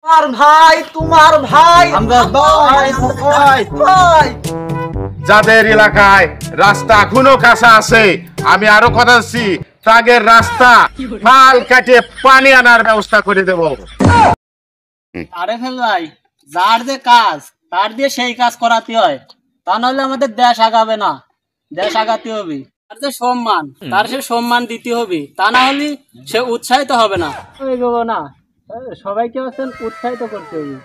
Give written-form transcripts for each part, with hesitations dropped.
তোমার ভাই যাদের এলাকায় রাস্তা এখনো কাঁচা আছে, আমি আরো কথা দিচ্ছি, তাদের রাস্তা খাল কাটিয়ে পানি আনার ব্যবস্থা করে দেব। আরে ভাই, যার যে কাজ তার দিয়ে সেই কাজ করাতে হয়, তা নাহলে আমাদের দেশ আগাবে না। দেশ আগাতে হবে, তার যে সম্মান তার সে সম্মান দিতে হবে, তা না হলে সে উৎসাহিত হবে না। না, সবাইকে উৎসাহিত করতে হবে।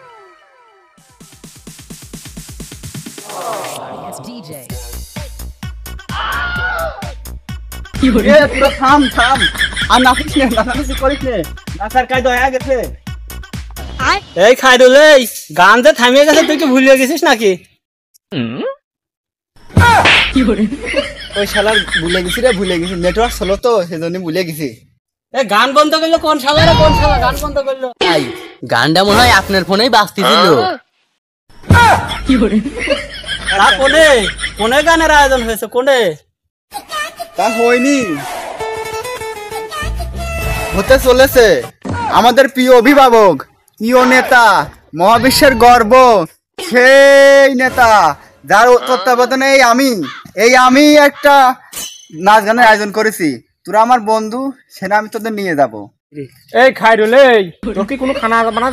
এই খাইরুল, এই গান যে থামিয়ে গেছে, তুই কি ভুলে গেছিস নাকি? ওই শালার ভুলে গেছি নেটওয়ার্ক ছিল তো, সেজন্য ভুলে গেছি। গান বন্ধ করলো কোন শালা রে? কোন শালা গান বন্ধ করলো? গানটা মনে হয় আপনার ফোনেই বাজতেছিল। কোনে কোনে গানের আয়োজন হয়েছে? কোনে? তা হয়নি, হতে চলেছে। আমাদের প্রিয় অভিভাবক, প্রিয় নেতা, মহাবিশ্বের গর্ব, সেই নেতা যার তত্ত্বাবধানে আমি একটা নাচ গানের আয়োজন করেছি। তোরা আমার বন্ধু, সেটা আমি তোদের নিয়ে যাব। এই খাইরুল, এই তোর কি কোনো খানা বানা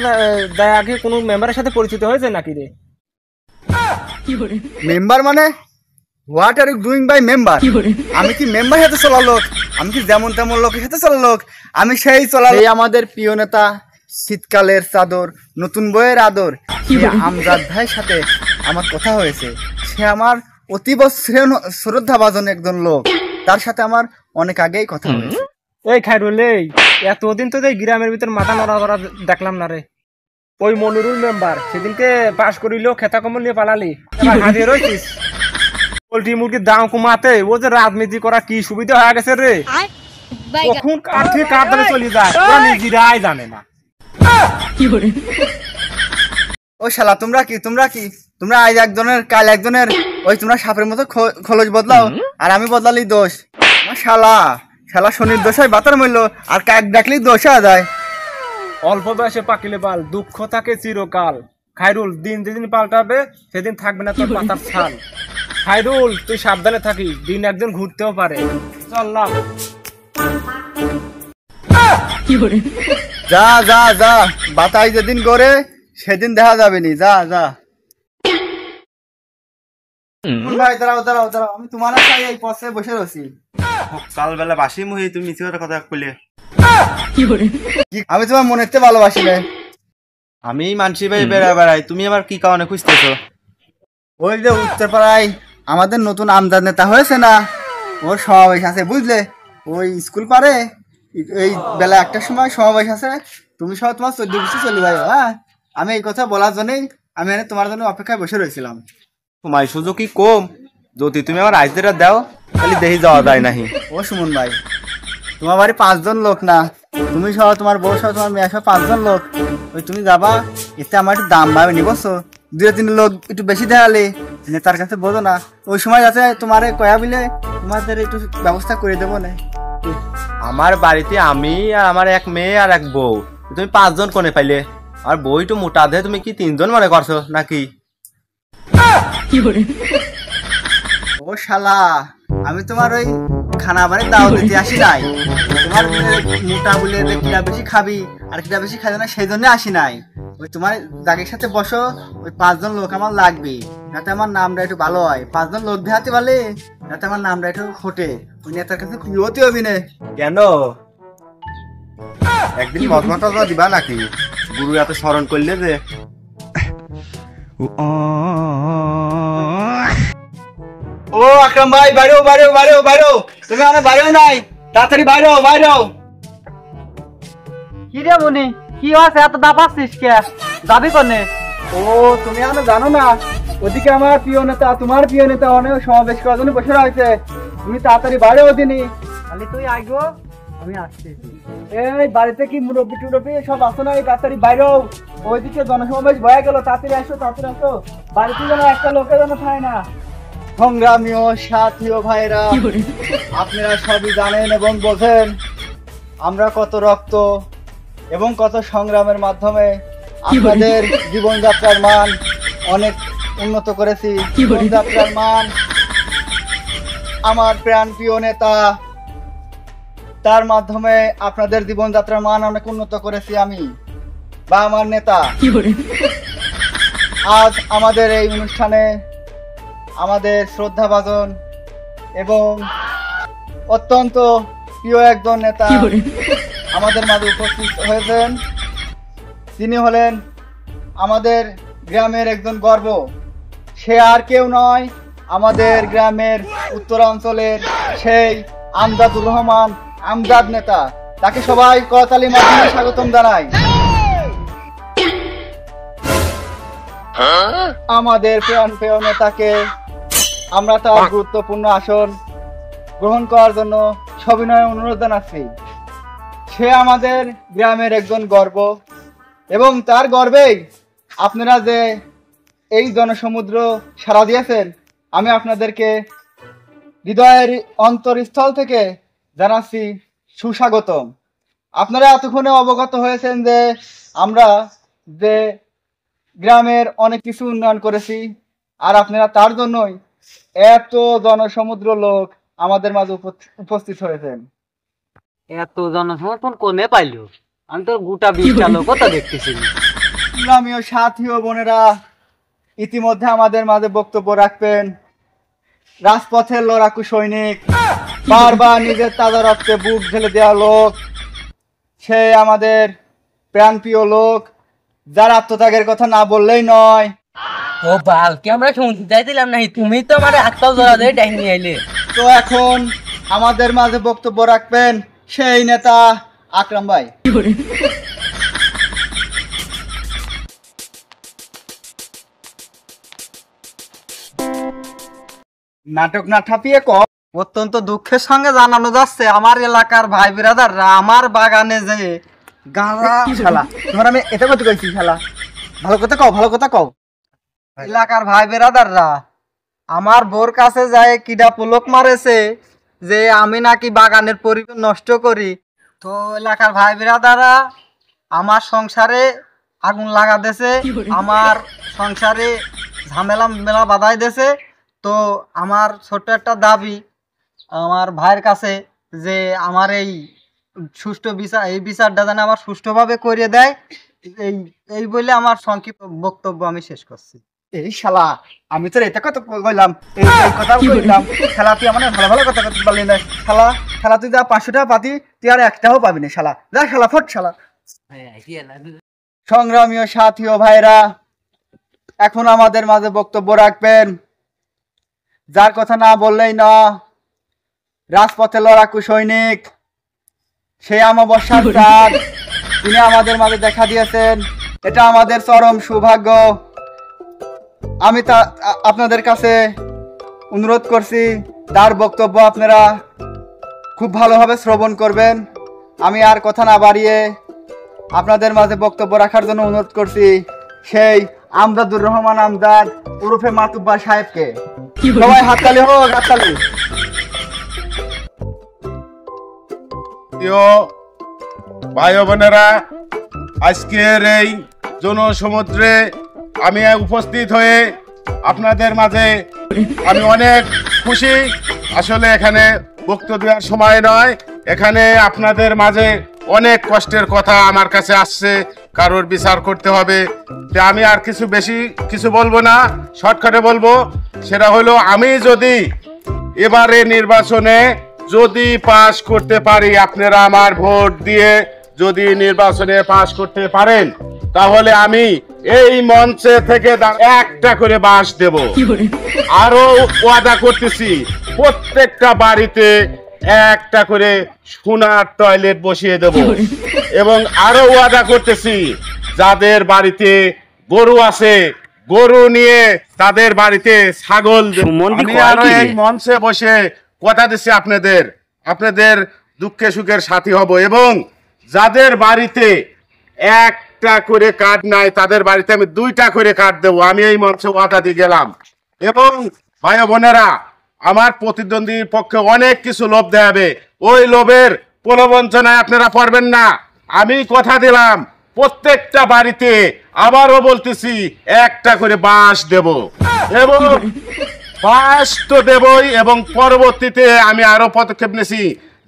দেয় আগে কোনো মেম্বারের সাথে পরিচিত হয়েছে নাকি রে? মেম্বার মানে what are you doing by member? আমি কি মেম্বার হাতে চলা লোক? আমি কি যেমন তেমন লোকের সাথে চলা লোক? আমি সেই চলা। এই আমাদের প্রিয় নেতা, শীতকালের চাদর, নতুন বইয়ের আদর, আমজাদ ভাইয়ের সাথে আমার কথা হয়েছে। সে আমার অতীব শ্রদ্ধাভাজন একজন লোক, তার সাথে আমার অনেক আগেই কথা হয়েছে। এই খাইরুল, এই এতদিন তো এই গ্রামের ভিতর মাথা নড়া করা দেখলাম না রে। ওই মনিরুল মেম্বার সেদিনকে পাশ করিল, খেতা কমল নিয়ে পালালি, হাজির রয়েছিস। পোল্ট্রি মুরগির দাম কমাতে ও যে রাজনীতি করা কি সুবিধা হয়ে গেছে রে। কখন কাঠে কাঠে চলে যায়, ওরা নিজেরাই জানে না। ও শালা, তোমরা আজ একজনের কাল একজনের, ওই তোমরা সাপের মতো খোলস বদলাও, আর আমি বদলালি দোষ। শালা শনির দোষ হয় বাতার মূল্য, আর কাক ডাকলেই দোষ হয়ে যায়। অল্প বয়সে পাকিলে বাল, দুঃখ থাকে চিরকাল। খাইরুল, দিন যেদিন পাল্টাবে সেদিন থাকবে না তোর পাতার ছাল। খাইরুল, তুই সাবধানে থাকিস, দিন একদিন ঘুরতেও পারে। চললাম। যা যা যা, বাতাই যেদিন গড়ে সেদিন দেখা যাবে নি। যা যা ভাই, দাঁড়াও, আমি তোমার এই পথে বসে রয়েছি। কালবেলা বাসি মুহি তুমি মিছে কথা কইলে। আমি তোমার মনে হতে ভালোবাসি না। আমি মানসি ভাই বেড়াই, তুমি আবার কি কারণে খুঁজতেছো? ওই যে উত্তরপাড়ায় আমাদের নতুন আমজাদ নেতা হয়েছে না, ওর সমাবেশ আছে বুঝলে। ওই স্কুল পারে এই বেলা 1টার সময় সমাবেশ আছে। তুমি সব তোমার 14 বছর চলে যাই। হ্যাঁ, আমি এই কথা বলার জন্যই আমি তোমার জন্য অপেক্ষায় বসে রয়েছিলাম। তোমার সুযোগ কি কম? যদি তুমি আমার আইজেরা দাও তাহলে দেখি যাওয়া যায় নাহি। ও সুমন ভাই, তোমার বাড়ি 5 জন লোক না, তুমি সহ তোমার বউ সহ তোমার মেয়ে সহ 5 জন লোক। ওই তুমি যাবা, এতে আমার একটু দাম পাবে নি বলছো। 2-3 লোক একটু বেশি দেখালে নেতার কাছে বোঝো না। ওই সময় যাতে তোমার কয়া বিলে তোমাদের একটু ব্যবস্থা করে দেবো না। আমার বাড়িতে আমি আর আমার এক মেয়ে আর এক বউ, তুমি 5 জন কোনে পাইলে? আর বউ একটু মোটা দেহে, তুমি কি 3 জন মনে করছো নাকি? ও শালা, আমি তোমার ওই খানা বাড়ির দাওয়াত দিতে আসি নাই। তোমার মোটা বলে কিটা বেশি খাবি আর কিটা বেশি খাবে না সেই জন্য আসি নাই। ওই তোমার জাগের সাথে বসো, ওই 5 জন লোক আমার লাগবে, যাতে আমার নামটা একটু ভালো হয়। 5 জন লোক দেখাতে পারলে যাতে আমার নামটা একটু ফোটে, ওই নেতার কাছে হতে হবে না। কেন একদিন মতমতা দিবা নাকি? গুরু এত স্মরণ করলে যে। ও আকরাম ভাই, বাইরো, তুমি আমার বাইরেও নাই, তাড়াতাড়ি বাইরো। কি রে মনি, কি হয়েছে? এত দাপাচ্ছিস কে? যাবি কোনে? ও তুমি এখনো জানো না, ওদিকে আমার প্রিয় নেতা, তোমার প্রিয় নেতা অনেক সমাবেশ করার জন্য বসে রয়েছে। তুমি তাড়াতাড়ি বাইরে ওদিনই। খালি তুই আইগো, আমি আসছি। এই বাড়িতে কি মুরব্বী টুরব্বী সব আসো না? তাড়াতাড়ি বাইরেও, ওইদিকে জনসমাবেশ হয়ে গেল। তাড়াতাড়ি আসো। বাড়িতে যেন একটা লোকের যেন থাকে না। সংগ্রামী ও সাথী ও ভাইরা, আপনারা সবই জানেন এবং বোঝেন আমরা কত রক্ত এবং কত সংগ্রামের মাধ্যমে আপনাদের জীবনযাত্রার মান অনেক উন্নত করেছি। জীবনযাত্রার মান আমার প্রাণপ্রিয় নেতা, তার মাধ্যমে আপনাদের জীবনযাত্রার মান অনেক উন্নত করেছি আমি বা আমার নেতা। আজ আমাদের এই অনুষ্ঠানে আমাদের শ্রদ্ধাভাজন এবং অত্যন্ত প্রিয় একজন নেতা আমাদের মাঝে উপস্থিত হয়েছেন। তিনি হলেন আমাদের গ্রামের একজন গর্ব। সে আর কেউ নয়, আমাদের গ্রামের উত্তরাঞ্চলের সেই আমজাদুর রহমান আমজাদ নেতা। তাকে সবাই করতালির মাধ্যমে স্বাগতম জানাই। আমাদের প্রিয় নেতাকে আমরা তার গুরুত্বপূর্ণ আসন গ্রহণ করার জন্য সবিনয় অনুরোধ জানাচ্ছি। সে আমাদের গ্রামের একজন গর্ব এবং তার গর্বেই আপনারা যে এই জনসমুদ্র সাড়া দিয়েছেন, আমি আপনাদেরকে হৃদয়ের অন্তরস্থল থেকে জানাচ্ছি সুস্বাগতম। আপনারা এতক্ষণে অবগত হয়েছেন যে আমরা যে গ্রামের অনেক কিছু উন্নয়ন করেছি, আর আপনারা তার জন্যই এত জনসমুদ্র লোক আমাদের মাঝে উপস্থিত হয়েছেন। এত জনসমর্থন কোনে পাইলো? আমি তো গোটা 20টা লোক তো দেখতেছি। আমিও সাথী ও বোনেরা, ইতিমধ্যে আমাদের মাঝে বক্তব্য রাখবেন রাজপথের লড়াকু সৈনিক, বারবার নিজের তাজা রক্তে বুক ঢেলে দেওয়া লোক, সে আমাদের প্রাণপ্রিয় লোক, যার আত্মত্যাগের কথা না বললেই নয়। ও বাল, কি আমরা শুনতে চাইছিলাম নাকি? তুমি তো আমার আত্মাও জড়া দিয়ে ডাইনি নিয়ে আইলে। তো এখন আমাদের মাঝে বক্তব্য রাখবেন সেই নেতা আকরাম ভাই। নাটক না ঠাপিয়ে কম। অত্যন্ত দুঃখের সঙ্গে জানানো যাচ্ছে আমার এলাকার ভাই বিরাদাররা আমার বাগানে যে গাঁজা শালা, তোমার আমি এটা করতে কইছি শালা, ভালো কথা কও, ভালো কথা কও। এলাকার ভাই বিরাদাররা আমার বোর কাছে যায় কিডা পুলক মারেছে যে আমি নাকি বাগানের পরিবেশ নষ্ট করি। তো এলাকার ভাই বিরাদাররা আমার সংসারে আগুন লাগা দেছে, আমার সংসারে ঝামেলা মেলা বাধাই দেছে। তো আমার ছোট্ট একটা দাবি আমার ভাইয়ের কাছে যে আমার এই সুষ্ঠু বিচার, এই বিচারটা যেন আমার সুষ্ঠুভাবে করে দেয়। এই বলে আমার সংক্ষিপ্ত বক্তব্য আমি শেষ করছি। এই শালা, আমি তোর এটা কথা কইলাম, এই কথা কইলাম শালা, তুই আমার ভালো ভালো কথা কথা বললি না শালা। শালা তুই যা 500 টাকা পাতি, তুই আর একটাও পাবি না শালা। যা শালা, ফট শালা। সংগ্রামীয় সাথী ও ভাইরা, এখন আমাদের মাঝে বক্তব্য রাখবেন যার কথা না বললেই না, রাজপথে লড়াকু সৈনিক, সেই অমাবস্যার চাঁদ, তিনি আমাদের মাঝে দেখা দিয়েছেন। এটা আমাদের চরম সৌভাগ্য। আমি আপনাদের কাছে অনুরোধ করছি তার বক্তব্য আপনারা খুব ভালোভাবে শ্রবণ করবেন। আমি আর কথা না বাড়িয়ে আপনাদের মাঝে বক্তব্য রাখার জন্য অনুরোধ করছি সেই আমজাদুর রহমান আমজাদ ওরফে মাতুব্বা সাহেবকে। সবাই হাততালি হোক, হাততালি। ভাই বোনেরা, আজকের এই জনসমুদ্রে আমি উপস্থিত হয়ে আপনাদের মাঝে আমি অনেক খুশি। আসলে এখানে বক্তব্য দেওয়ার সময় নয়, এখানে আপনাদের মাঝে অনেক কষ্টের কথা আমার কাছে আসছে, কারোর বিচার করতে হবে। আমি আর বেশি কিছু বলবো না, শর্টকাটে বলবো। সেটা হলো, আমি যদি এবারে নির্বাচনে যদি পাস করতে পারি, আপনারা আমার ভোট দিয়ে যদি নির্বাচনে পাস করতে পারেন, তাহলে আমি এই মঞ্চে থেকে একটা করে বাঁশ দেব। আরো ওয়াদা করতেছি, প্রত্যেকটা বাড়িতে একটা করে সোনার টয়লেট বসিয়ে দেব। এবং আরো ওয়াদা করতেছি, যাদের বাড়িতে গরু আছে, গরু নিয়ে তাদের বাড়িতে ছাগল দেব। আমি আরো এই মঞ্চে বসে কথা দিচ্ছি, আপনাদের দুঃখে সুখের সাথী হব। এবং যাদের বাড়িতে একটা করে কার্ড নাই, তাদের বাড়িতে আমি 2টা করে কার্ড দেবো। আমি এই মঞ্চে ওয়াদা দিয়ে গেলাম। এবং ভাই বোনেরা, আমার প্রতিদ্বন্দ্বীর পক্ষে অনেক কিছু লোভ দেখাবে, ওই লোভের প্রলোভনায় আপনারা পড়বেন না। আমি কথা দিলাম, প্রত্যেকটা বাড়িতে আবারও বলতেছি একটা করে বাঁশ দেব, এবং বাঁশ তো দেবই, এবং পরবর্তীতে আমি আরো পদক্ষেপ নিয়েছি,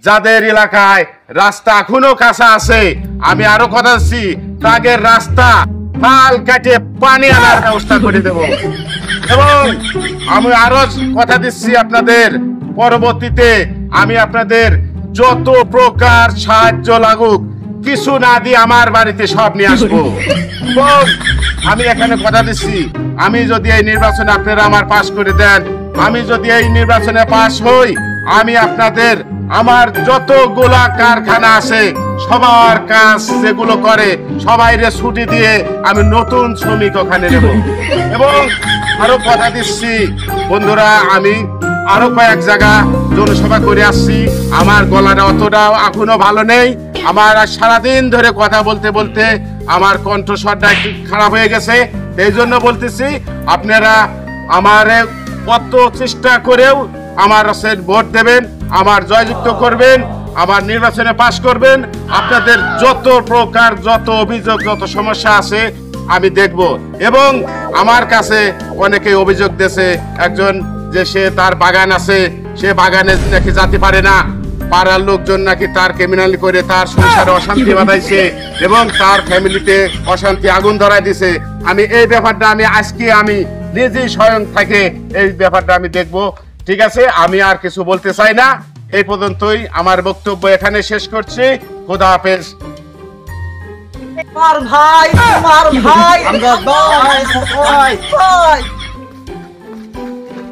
যাদের এলাকায় রাস্তা এখনো কাঁচা আছে আমি আরো কথা দিচ্ছি, তাদের রাস্তা খাল কাটে পানি আনার ব্যবস্থা করে দেব। এবং আমি আরো কথা দিচ্ছি আপনাদের, পরবর্তীতে আমি আপনাদের যত প্রকার সাহায্য লাগুক কিছু না দিয়ে আমার বাড়িতে সব নিয়ে আসবো। এবং আমি এখানে কথা দিচ্ছি, আমি যদি এই নির্বাচনে আপনারা আমার পাশ করে দেন, আমি যদি এই নির্বাচনে পাশ হই, আমি আপনাদের আমার যতগুলা কারখানা আছে সবার কাজ যেগুলো করে সবাইরে ছুটি দিয়ে আমি নতুন শ্রমিক ওখানে নেব। এবং আরো কথা দিচ্ছি বন্ধুরা, আমি আরো কয়েক জায়গা জনসভা করে আসছি, আমার গলাটা অতটা এখনো ভালো নেই, আমার আর সারাদিন ধরে কথা বলতে বলতে আমার কণ্ঠস্বরটা একটু খারাপ হয়ে গেছে। এই জন্য বলতেছি, আপনারা আমার কত চেষ্টা করেও আমার ভোট দেবেন, আমার জয়যুক্ত করবেন, আমার নির্বাচনে পাশ করবেন। আপনাদের যত প্রকার যত অভিযোগ যত সমস্যা আছে আমি দেখব। এবং আমার কাছে অনেকে অভিযোগ দিয়েছে, একজন যে সে তার বাগান আছে, সে বাগানে নাকি যেতে পারে না, পাড়ার লোকজন নাকি তার ক্রিমিনাল করে তার সংসারে অশান্তি বাঁধাইছে এবং তার ফ্যামিলিতে অশান্তি আগুন ধরাই দিছে। আমি এই ব্যাপারটা আজকে আমি নিজেই স্বয়ং থাকে এই ব্যাপারটা আমি দেখব। ঠিক আছে, আমি আর কিছু বলতে চাই না, এই পর্যন্তই আমার বক্তব্য এখানে শেষ করছি। খোদা হাফেজ। ভাই, ভাই, আমরা ভাই।